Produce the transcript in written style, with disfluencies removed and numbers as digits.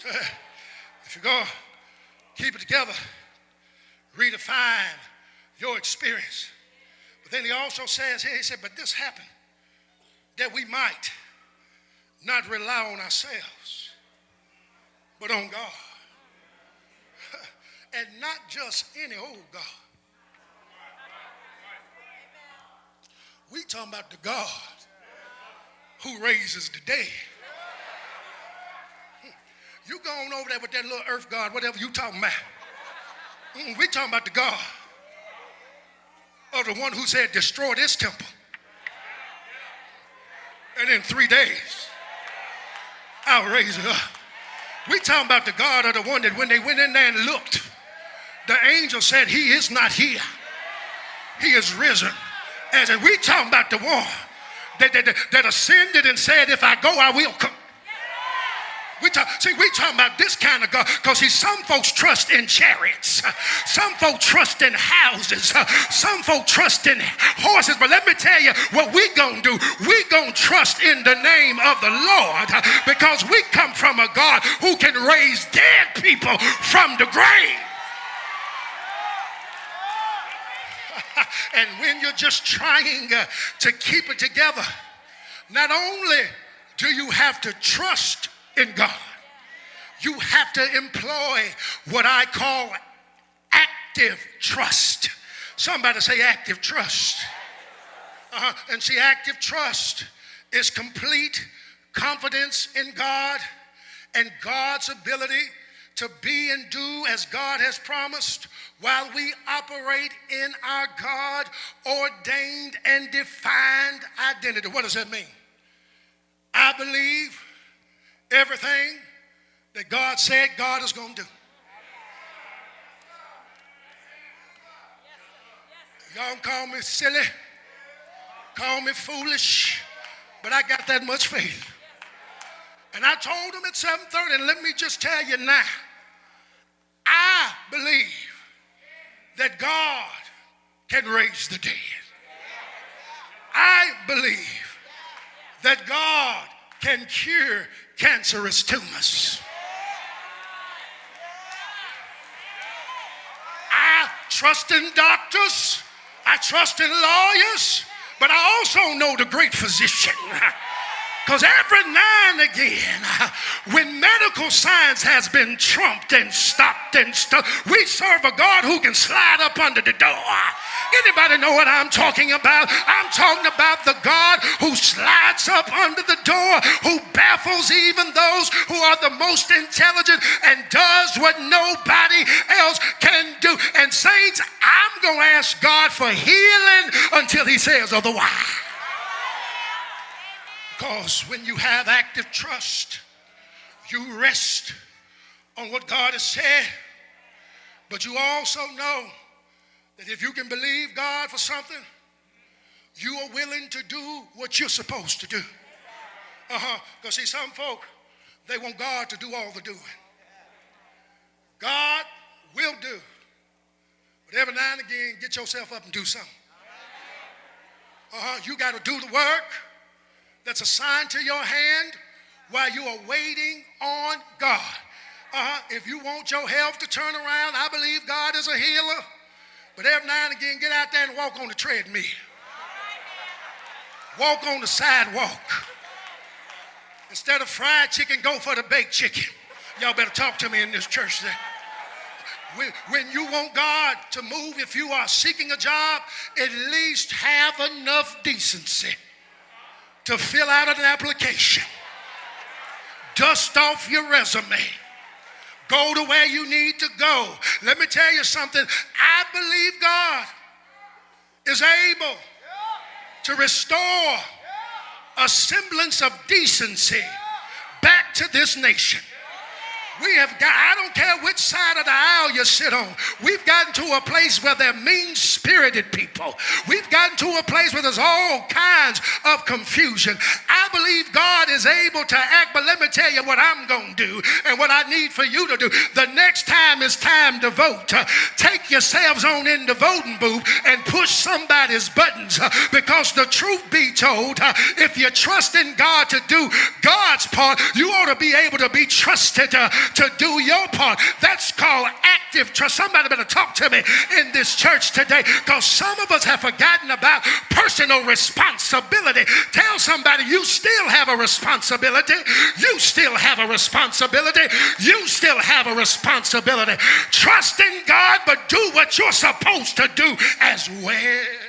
So, if you go, keep it together, redefine your experience. But then he also says here, he said, but this happened that we might not rely on ourselves, but on God. And not just any old God. We talking about the God who raises the dead. You going over there with that little earth God, whatever you talking about. We talking about the God of the one who said, destroy this temple. And in 3 days, I'll raise it up. We talking about the God of the one that when they went in there and looked, the angel said, he is not here. He is risen. As we talking about the one that ascended and said, if I go, I will come. We talking about this kind of God, because some folks trust in chariots, some folks trust in houses, some folks trust in horses. But let me tell you what we gonna do. We gonna trust in the name of the Lord, because we come from a God who can raise dead people from the grave. And when you're just trying to keep it together, not only do you have to trust in God, you have to employ what I call active trust. Somebody say active trust. And see, active trust is complete confidence in God and God's ability to be and do as God has promised while we operate in our God ordained and defined identity. What does that mean? I believe everything that God said God is going to do. Y'all can call me silly, call me foolish, but I got that much faith. And I told him at 7:30, and let me just tell you now, I believe that God can raise the dead. I believe that God can cure cancerous tumors. I trust in doctors, I trust in lawyers, but I also know the great physician. Because every now and again, when medical science has been trumped and stopped and stuff, we serve a God who can slide up under the door. Anybody know what I'm talking about? I'm talking about the God who slides up under the door, who baffles even those who are the most intelligent and does what nobody else can do. And saints, I'm going to ask God for healing until he says otherwise. Because when you have active trust, you rest on what God has said, but you also know that if you can believe God for something, you are willing to do what you're supposed to do. Because see, some folk, they want God to do all the doing. God will do. But every now and again, get yourself up and do something. You got to do the work that's assigned to your hand while you are waiting on God. If you want your health to turn around, I believe God is a healer. But every now and again, get out there and walk on the treadmill. Walk on the sidewalk. Instead of fried chicken, go for the baked chicken. Y'all better talk to me in this church today. When you want God to move, if you are seeking a job, at least have enough decency to fill out an application. Dust off your resume. Go to where you need to go. Let me tell you something. I believe God is able to restore a semblance of decency back to this nation. We have got, I don't care which side of the aisle you sit on, we've gotten to a place where they're mean-spirited people. We've gotten to a place where there's all kinds of confusion. I believe God is able to act, but let me tell you what I'm going to do and what I need for you to do. The next time it's time to vote, take yourselves on in the voting booth and push somebody's buttons, because the truth be told, if you trust in God to do God's part, you ought to be able to be trusted to do your part. That's called active trust. Somebody better talk to me in this church today, because some of us have forgotten about personal responsibility. Tell somebody you still have a responsibility. You still have a responsibility. You still have a responsibility. Trust in God, but do what you're supposed to do as well.